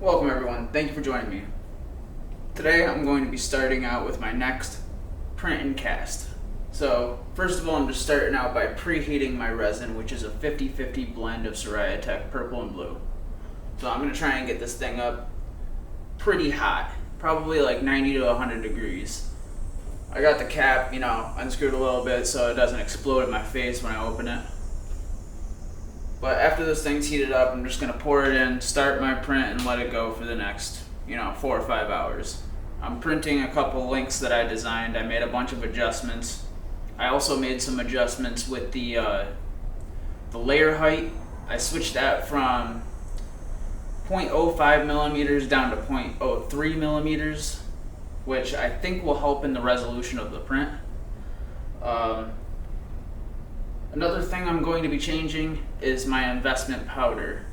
Welcome everyone, thank you for joining me. Today I'm going to be starting out with my next print and cast. So first of all, I'm just starting out by preheating my resin, which is a 50-50 blend of Siraya Tech purple and blue. So I'm going to try and get this thing up pretty hot, probably like 90 to 100 degrees. I got the cap, unscrewed a little bit so it doesn't explode in my face when I open it. But after this thing's heated up, I'm just gonna pour it in, start my print, and let it go for the next, 4 or 5 hours. I'm printing a couple links that I designed. I made a bunch of adjustments. I also made some adjustments with the layer height. I switched that from 0.05 millimeters down to 0.03 millimeters, which I think will help in the resolution of the print. Another thing I'm going to be changing is my investment powder.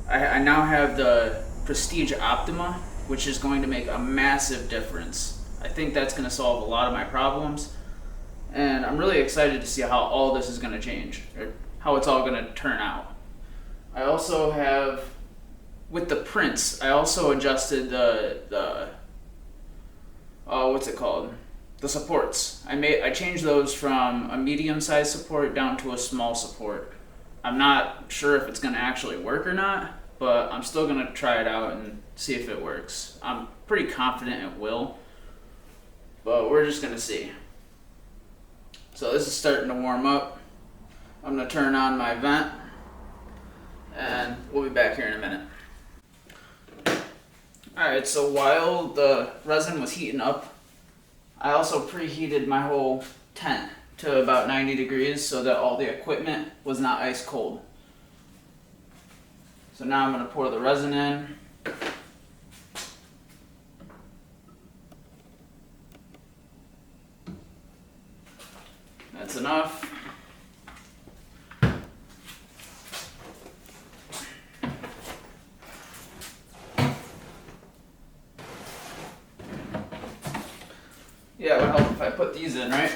I now have the Prestige Optima, which is going to make a massive difference. I think that's going to solve a lot of my problems, and I'm really excited to see how all this is going to change, or how it's all going to turn out. I also have, with the prints, I also adjusted the what's it called? The supports. I changed those from a medium-sized support down to a small support. I'm not sure if it's going to actually work or not, but I'm still going to try it out and see if it works. I'm pretty confident it will, but we're just going to see. So this is starting to warm up. I'm going to turn on my vent, and we'll be back here in a minute. Alright, so while the resin was heating up, I also preheated my whole tent to about 90 degrees so that all the equipment was not ice cold. So now I'm going to pour the resin in. That's enough. Yeah, it would help if I put these in, right?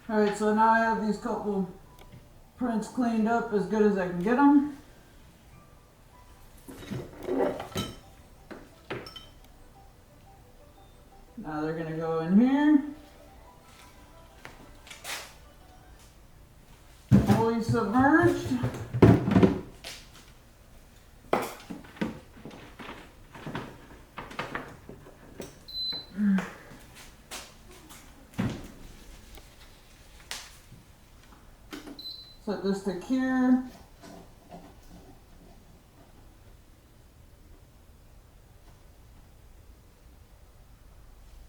Alright, so now I have these couple prints cleaned up as good as I can get them. Now they're going to go in here. Fully submerged. Set this to cure.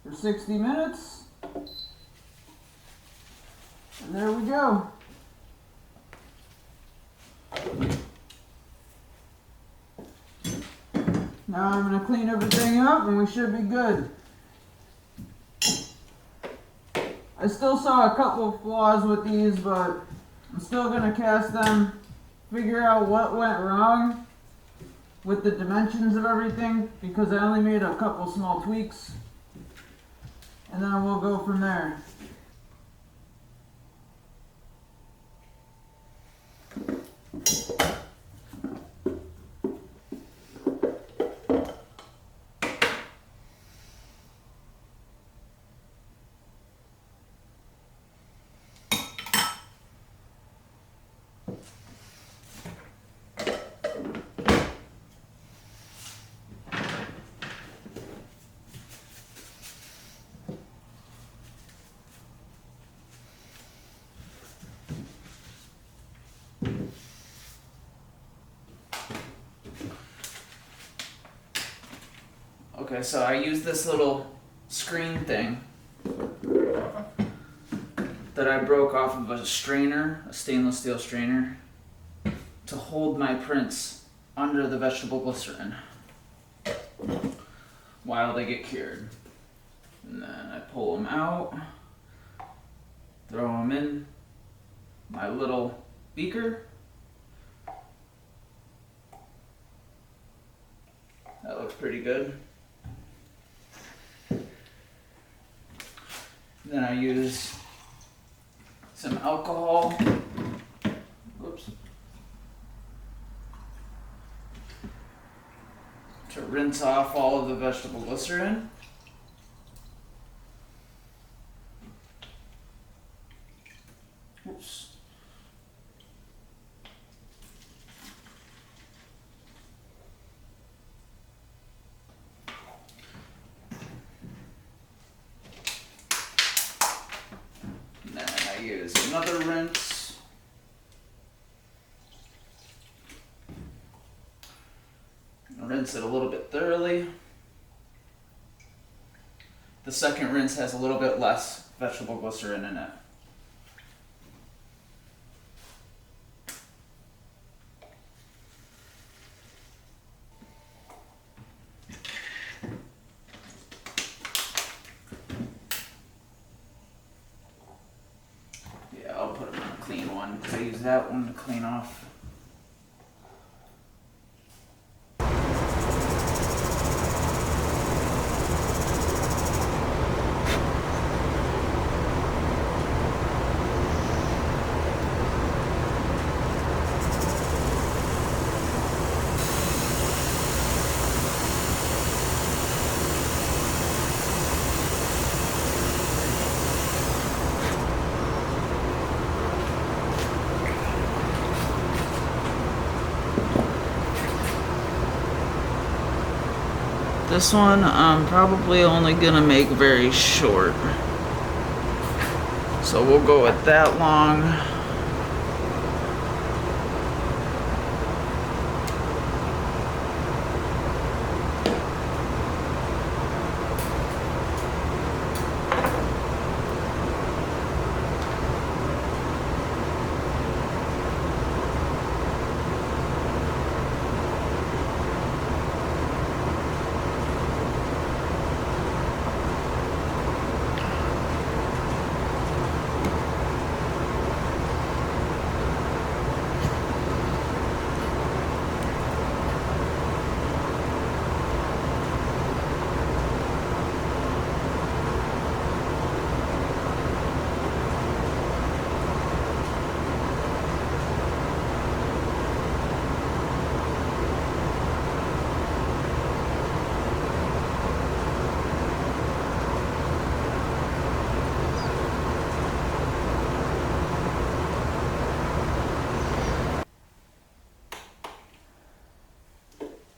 For 60 minutes. And there we go. Now I'm going to clean everything up and we should be good. I still saw a couple of flaws with these, but I'm still going to cast them, figure out what went wrong with the dimensions of everything, because I only made a couple small tweaks, and then we'll go from there. Okay, so I use this little screen thing that I broke off of a strainer, a stainless steel strainer, to hold my prints under the vegetable glycerin while they get cured. And then I pull them out, throw them in my little beaker. That looks pretty good. Then I use some alcohol. Whoops. To rinse off all of the vegetable glycerin. Oops. Then I use another rinse. Rinse it a little bit thoroughly. The second rinse has a little bit less vegetable glycerin in it. Yeah, I'll put them on a clean one because I use that one to clean off. This one I'm probably only gonna make very short. So we'll go with that long.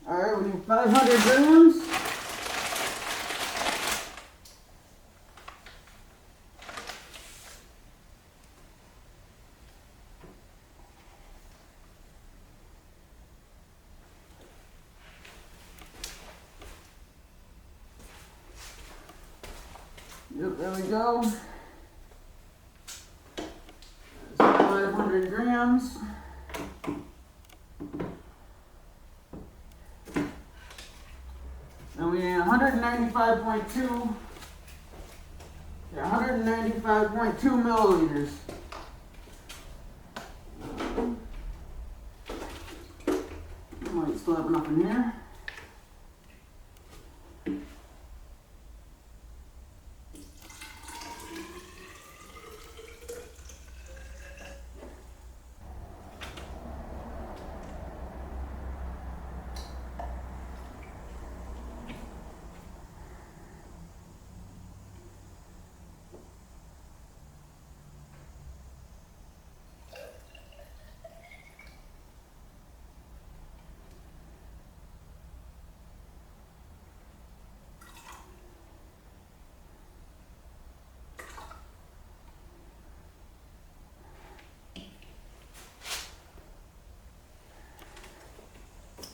Alright, we need 500 grams. Yep, there we go. That's 500 grams. And we need 195.2. Yeah, 195.2 milliliters. I might still have enough in here.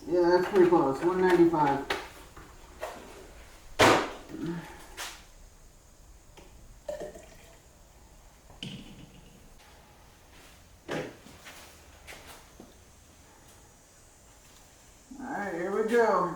Yeah, that's pretty close. 195. Alright, here we go.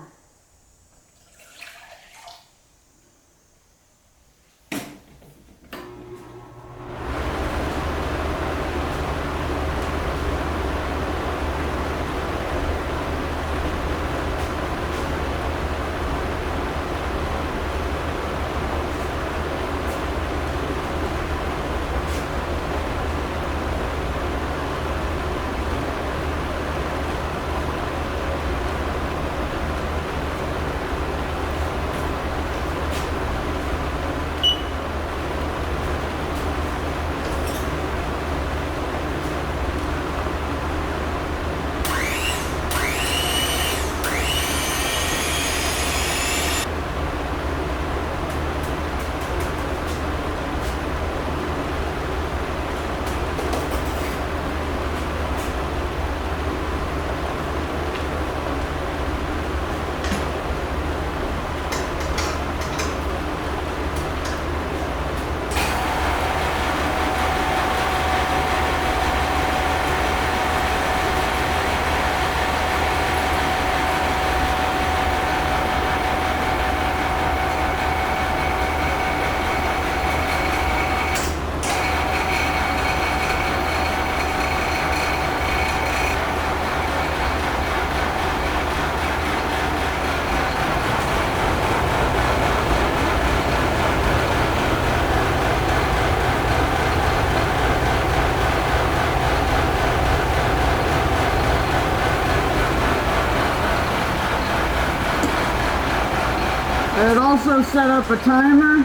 I had also set up a timer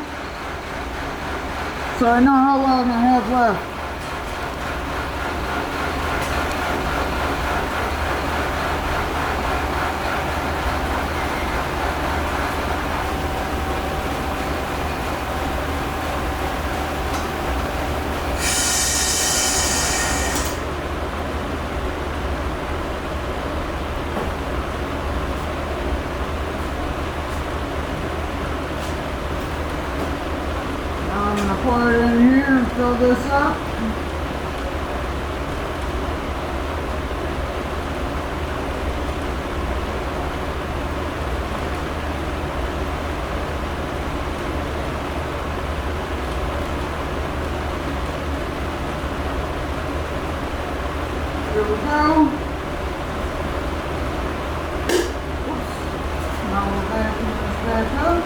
so I know how long I have left. I'm going to pour it in here and fill this up. Here we go. Oops. Now we'll vacuum this back up.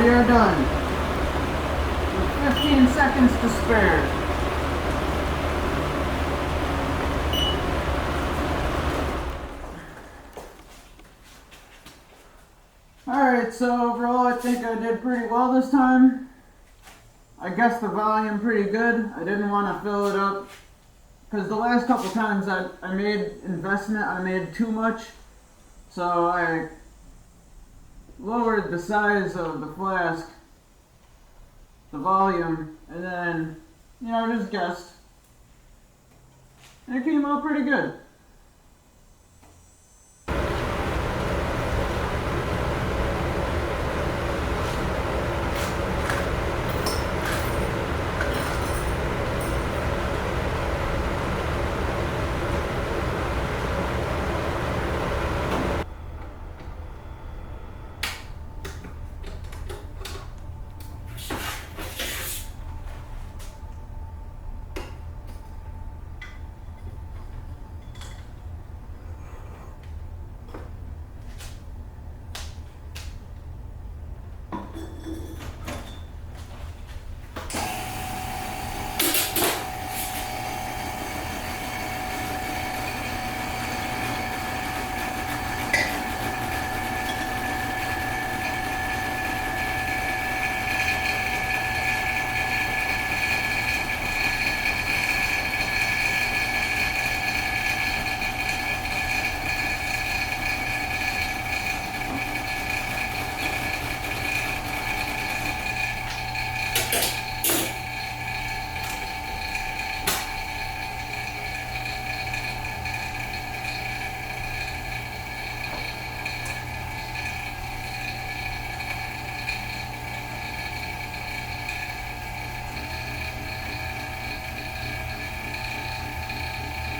we are done. With 15 seconds to spare. Alright, so overall I think I did pretty well this time. I guessed the volume pretty good. I didn't want to fill it up. Because the last couple times I made investment, I made too much. So I lowered the size of the flask, the volume, and then, just guessed. And it came out pretty good.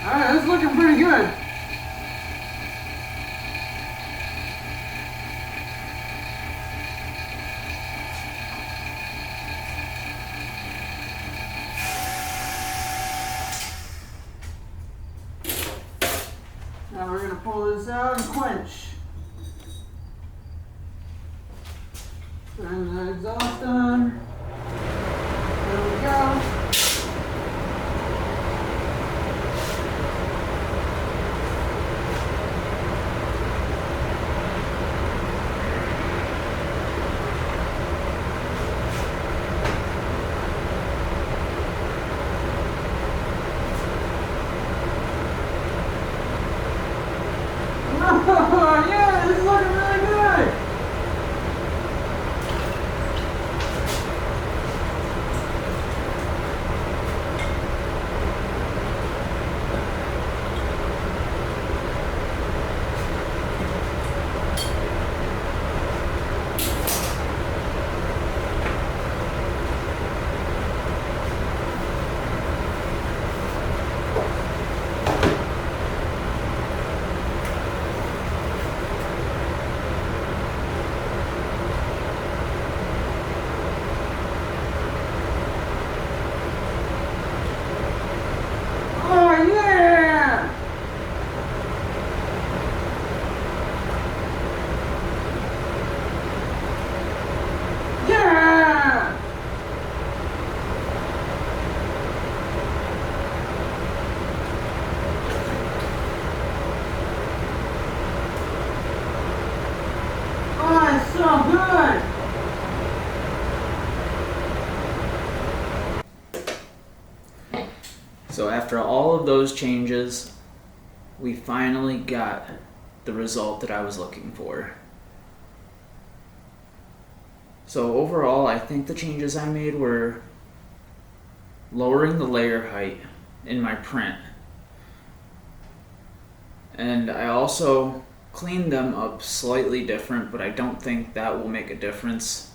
Alright, that's looking pretty good. Now we're going to pull this out and quench. Turn the exhaust on. There we go. Oh, yeah, this is looking really good. Oh, yeah. Yeah. Oh, it's so good. So after all of those changes, we finally got the result that I was looking for. So overall, I think the changes I made were lowering the layer height in my print. And I also cleaned them up slightly different, but I don't think that will make a difference.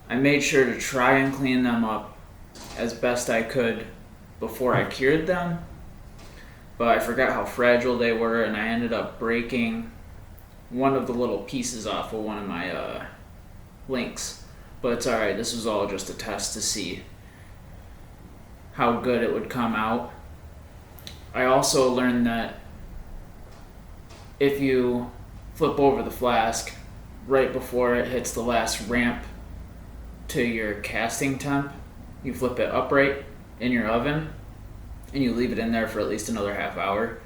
I made sure to try and clean them up as best I could before I cured them, but I forgot how fragile they were, and I ended up breaking one of the little pieces off of one of my links. But it's alright, this was all just a test to see how good it would come out. I also learned that if you flip over the flask right before it hits the last ramp to your casting temp, you flip it upright in your oven and you leave it in there for at least another half hour,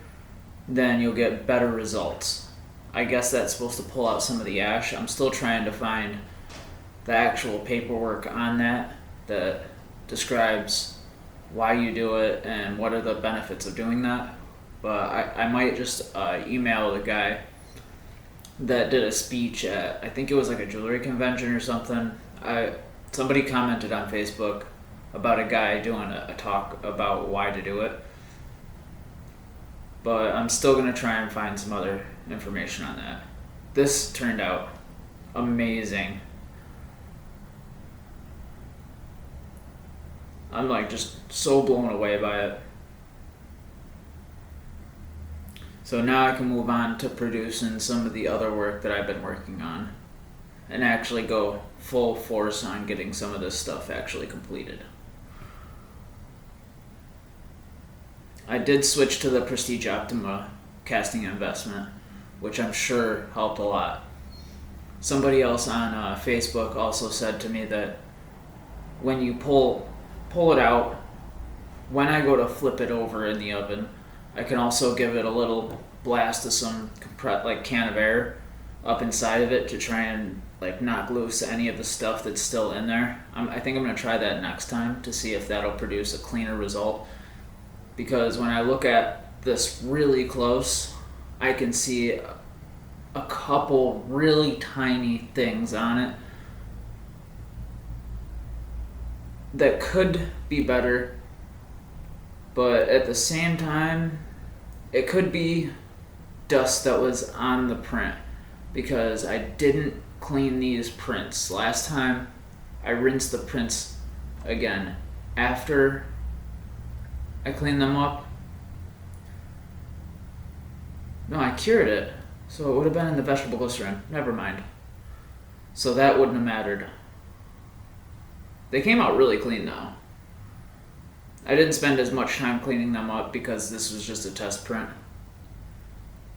then you'll get better results. I guess that's supposed to pull out some of the ash. I'm still trying to find the actual paperwork on that describes why you do it and what are the benefits of doing that. But I might just email the guy that did a speech at, I think it was like a jewelry convention or something. Somebody commented on Facebook about a guy doing a talk about why to do it. But I'm still going to try and find some other information on that. This turned out amazing. I'm like just so blown away by it. So now I can move on to producing some of the other work that I've been working on and actually go full force on getting some of this stuff actually completed. I did switch to the Prestige Optima casting investment, which I'm sure helped a lot. Somebody else on Facebook also said to me that when you pull it out, when I go to flip it over in the oven, I can also give it a little blast of some can of air up inside of it to try and like knock loose any of the stuff that's still in there. I think I'm going to try that next time to see if that'll produce a cleaner result. Because when I look at this really close, I can see a couple really tiny things on it that could be better, but at the same time, it could be dust that was on the print because I didn't clean these prints. Last time I rinsed the prints again after I cleaned them up. No, I cured it, so it would have been in the vegetable glycerin. Never mind. So that wouldn't have mattered. They came out really clean though. I didn't spend as much time cleaning them up because this was just a test print.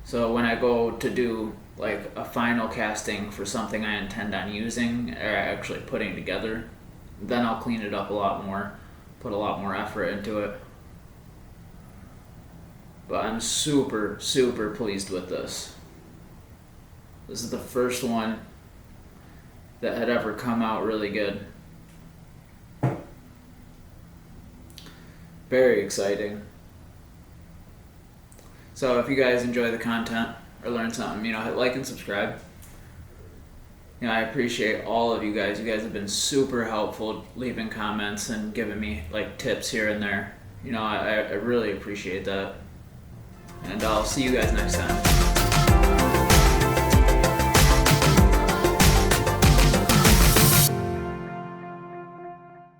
So when I go to do like a final casting for something I intend on using or actually putting together, then I'll clean it up a lot more, put a lot more effort into it. But I'm super, super pleased with this. This is the first one that had ever come out really good. Very exciting. So if you guys enjoy the content or learn something, hit like and subscribe. I appreciate all of you guys. You guys have been super helpful leaving comments and giving me like tips here and there. I really appreciate that. And I'll see you guys next time.